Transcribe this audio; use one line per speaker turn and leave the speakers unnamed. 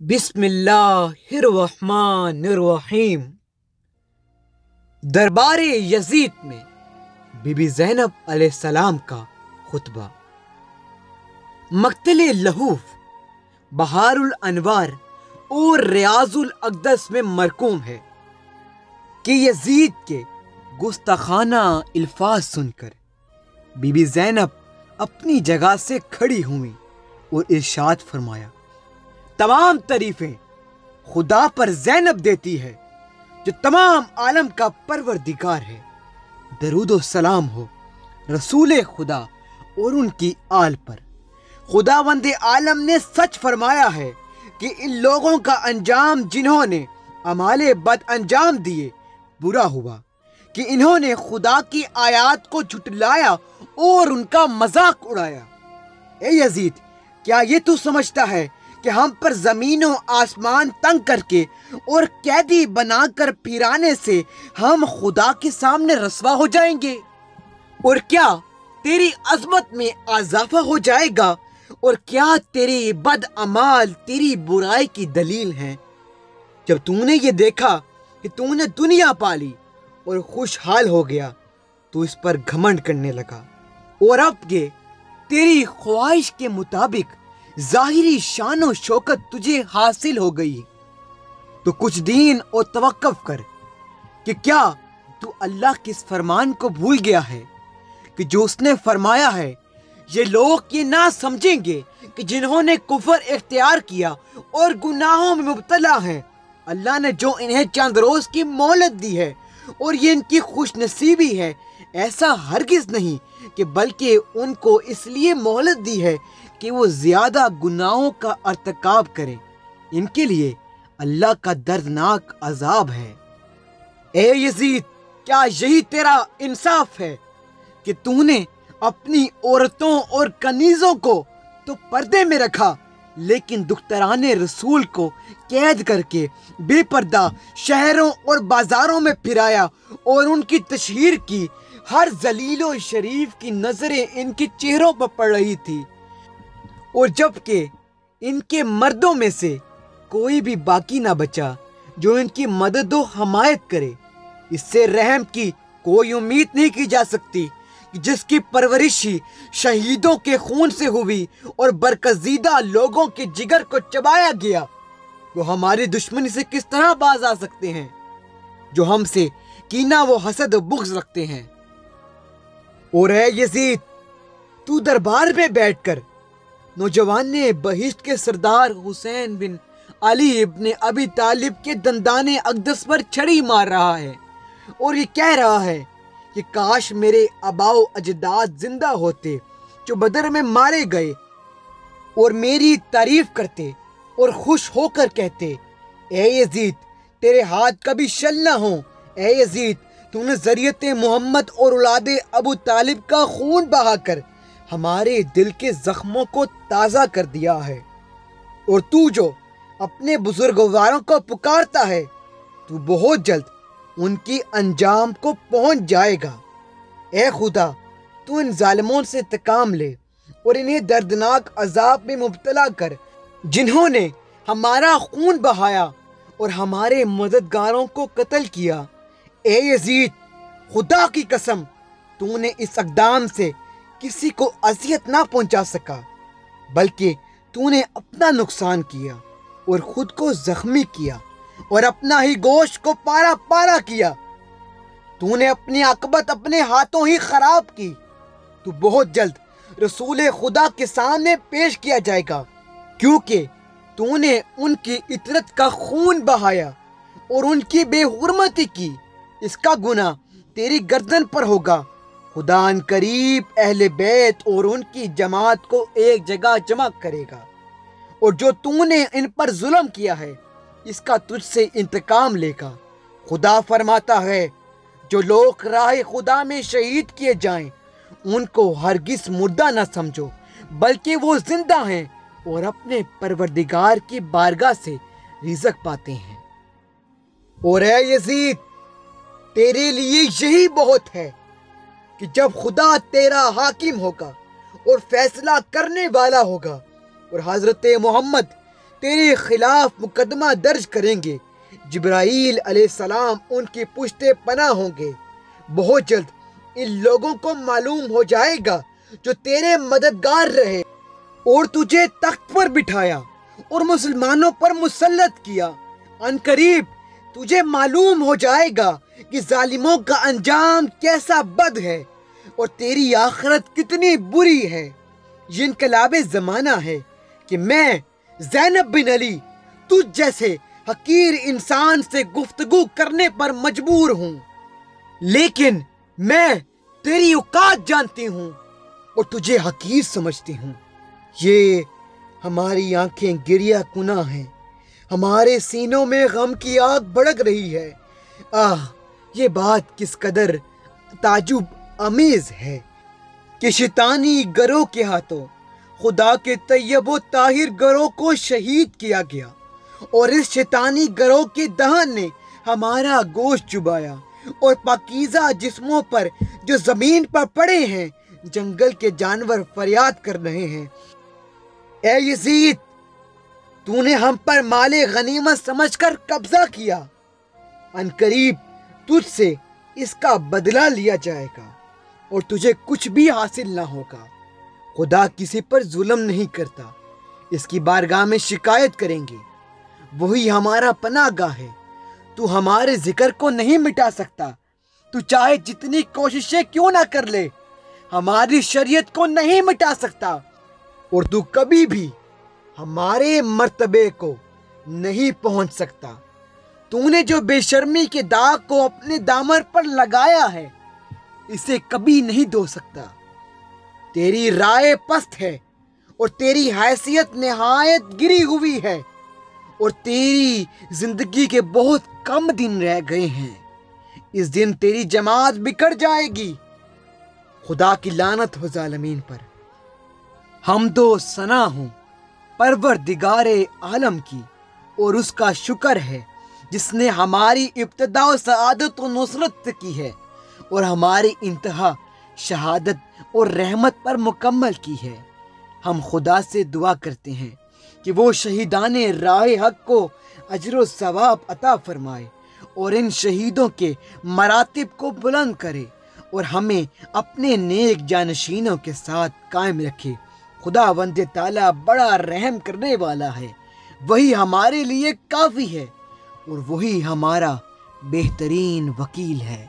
بسم اللہ الرحمن الرحیم۔ دربار یزید میں بی بی زینب علیہ السلام کا خطبہ۔ مقتل لہوف بہار الانوار اور ریاض الاقدس میں مرقوم ہے کہ یزید کے گستاخانہ الفاظ سن کر بی بی زینب اپنی جگہ سے کھڑی ہوئیں اور ارشاد فرمایا، تمام تعریفیں خدا پر زینب دیتی ہے جو تمام عالم کا پروردگار ہے۔ درود و سلام ہو رسول خدا اور ان کی آل پر۔ خداوند عالم نے سچ فرمایا ہے کہ ان لوگوں کا انجام جنہوں نے اعمال بد انجام دیے برا ہوا، کہ انہوں نے خدا کی آیات کو جھٹلایا اور ان کا مذاق اڑایا۔ اے یزید، کیا یہ تو سمجھتا ہے کہ ہم پر زمین و آسمان تنگ کر کے اور قیدی بنا کر پھرانے سے ہم خدا کے سامنے رسوا ہو جائیں گے؟ اور کیا تیری عظمت میں اضافہ ہو جائے گا؟ اور کیا تیرے بد اعمال تیری برائی کی دلیل ہیں؟ جب تو نے یہ دیکھا کہ تو نے دنیا پالی اور خوشحال ہو گیا تو اس پر گھمنڈ کرنے لگا، اور اب کہ تیری خواہش کے مطابق ظاہری شان و شوکت تجھے حاصل ہو گئی تو کچھ دین اور توقف کر کہ کیا تو اللہ کے اس فرمان کو بھول گیا ہے کہ جو اس نے فرمایا ہے، یہ لوگ یہ نہ سمجھیں گے کہ جنہوں نے کفر اختیار کیا اور گناہوں میں مبتلا ہیں، اللہ نے جو انہیں چند روز کی مہلت دی ہے اور یہ ان کی خوش نصیبی ہے، ایسا ہرگز نہیں کہ بلکہ ان کو اس لیے مہلت دی ہے کہ وہ زیادہ گناہوں کا ارتکاب کریں، ان کے لیے اللہ کا دردناک عذاب ہے۔ اے یزید، کیا یہی تیرا انصاف ہے کہ تو نے اپنی عورتوں اور کنیزوں کو تو پردے میں رکھا لیکن دختران رسول کو قید کر کے بے پردہ شہروں اور بازاروں میں پھرایا اور ان کی تشہیر کی؟ ہر ذلیل و شریف کی نظریں ان کے چہروں پر پڑ رہی تھی، اور جبکہ ان کے مردوں میں سے کوئی بھی باقی نہ بچا جو ان کی مدد و حمایت کرے۔ اس سے رحم کی کوئی امید نہیں کی جا سکتی کہ جس کی پرورش ہی شہیدوں کے خون سے ہوئی اور برگزیدہ لوگوں کے جگر کو چبایا گیا، وہ ہماری دشمنی سے کس طرح باز آ سکتے ہیں جو ہم سے کینہ و حسد و بغض رکھتے ہیں۔ اور اے یزید، تو دربار میں بیٹھ کر نوجوان بہشت کے سردار حسین بن علی ابن ابی طالب کے دندان اقدس پر چھڑی مار رہا ہے اور یہ کہہ رہا ہے کہ کاش میرے آباء و اجداد زندہ ہوتے جو بدر میں مارے گئے، اور میری تعریف کرتے اور خوش ہو کر کہتے، اے یزید، تیرے ہاتھ کبھی شل نہ ہوں۔ اے یزید، تو نے ذریعت محمد اور اولاد ابو طالب کا خون بہا کر ہمارے دل کے زخموں کو تازہ کر دیا ہے، اور تو جو اپنے بزرگواروں کو پکارتا ہے تو بہت جلد ان کی انجام کو پہنچ جائے گا۔ اے خدا، تو ان ظالموں سے انتقام لے اور انہیں دردناک عذاب میں مبتلا کر جنہوں نے ہمارا خون بہایا اور ہمارے مددگاروں کو قتل کیا۔ اے یزید، خدا کی قسم، تو نے اس اقدام سے کسی کو اذیت نہ پہنچا سکا، بلکہ تو نے اپنا نقصان کیا اور خود کو زخمی کیا اور اپنا ہی گوشت کو پارا پارا کیا۔ تو نے اپنی عاقبت اپنے ہاتھوں ہی خراب کی۔ تو بہت جلد رسول خدا کے سامنے پیش کیا جائے گا، کیونکہ تو نے ان کی عطرت کا خون بہایا اور ان کی بے حرمتی کی۔ اس کا گناہ تیری گردن پر ہوگا۔ خدا ان قریب اہل بیت اور ان کی جماعت کو ایک جگہ جمع کرے گا، اور جو تو نے ان پر ظلم کیا ہے اس کا تجھ سے انتقام لے گا۔ خدا فرماتا ہے، جو لوگ راہ خدا میں شہید کیے جائیں ان کو ہرگز مردہ نہ سمجھو، بلکہ وہ زندہ ہیں اور اپنے پروردگار کی بارگاہ سے رزق پاتے ہیں۔ اور اے یزید، تیرے لیے یہی بہت ہے کہ جب خدا تیرا حاکم ہوگا اور فیصلہ کرنے والا ہوگا، اور حضرت محمد تیرے خلاف مقدمہ درج کریں گے۔ جبرائیل علیہ السلام ان کی پشت پناہ ہوں گے۔ بہت جلد ان لوگوں کو معلوم ہو جائے گا جو تیرے مددگار رہے اور تجھے تخت پر بٹھایا اور مسلمانوں پر مسلط کیا۔ ان قریب تجھے معلوم ہو جائے گا کہ ظالموں کا انجام کیسا بد ہے اور تیری آخرت کتنی بری ہے۔ یہ انقلاب زمانہ ہے کہ میں زینب بن علی تجھ جیسے حقیر انسان سے گفتگو کرنے پر مجبور ہوں، لیکن میں تیری اوقات جانتی ہوں اور تجھے حقیر سمجھتی ہوں۔ یہ ہماری آنکھیں گریہ کناں ہیں، ہمارے سینوں میں غم کی آگ بھڑک رہی ہے۔ یہ بات کس قدر تعجب آمیز ہے کہ شیطانی گروہ کے ہاتھوں خدا کے طیب و طاہر گروہ کو شہید کیا گیا، اور اس شیطانی گروہ کے دہن نے ہمارا گوشت چبایا، اور پاکیزہ جسموں پر جو زمین پر پڑے ہیں جنگل کے جانور فریاد کر رہے ہیں۔ اے یزید، تو نے ہم پر مال غنیمت سمجھ کر قبضہ کیا، ان قریب تجھ سے اس کا بدلہ لیا جائے گا اور تجھے کچھ بھی حاصل نہ ہوگا۔ خدا کسی پر ظلم نہیں کرتا، اس کی بارگاہ میں شکایت کریں گے، وہی ہمارا پناہ گاہ ہے۔ تو ہمارے ذکر کو نہیں مٹا سکتا، تو چاہے جتنی کوششیں کیوں نہ کر لے ہماری شریعت کو نہیں مٹا سکتا، اور تو کبھی بھی ہمارے مرتبے کو نہیں پہنچ سکتا۔ تو نے جو بے شرمی کے داغ کو اپنے دامن پر لگایا ہے اسے کبھی نہیں دھو سکتا۔ تیری رائے پست ہے اور تیری حیثیت نہایت گری ہوئی ہے، اور تیری زندگی کے بہت کم دن رہ گئے ہیں۔ اس دن تیری جماعت بکھر جائے گی۔ خدا کی لعنت ہو ظالمین پر۔ حمد و ثنا ہوں پروردگار عالم کی، اور اس کا شکر ہے جس نے ہماری ابتدا و سعادت و نصرت کی ہے اور ہماری انتہا شہادت اور رحمت پر مکمل کی ہے۔ ہم خدا سے دعا کرتے ہیں کہ وہ شہیدان راہ حق کو اجر و ثواب عطا فرمائے اور ان شہیدوں کے مراتب کو بلند کرے اور ہمیں اپنے نیک جانشینوں کے ساتھ قائم رکھے۔ خداوند تعالیٰ بڑا رحم کرنے والا ہے، وہی ہمارے لیے کافی ہے اور وہی ہمارا بہترین وکیل ہے۔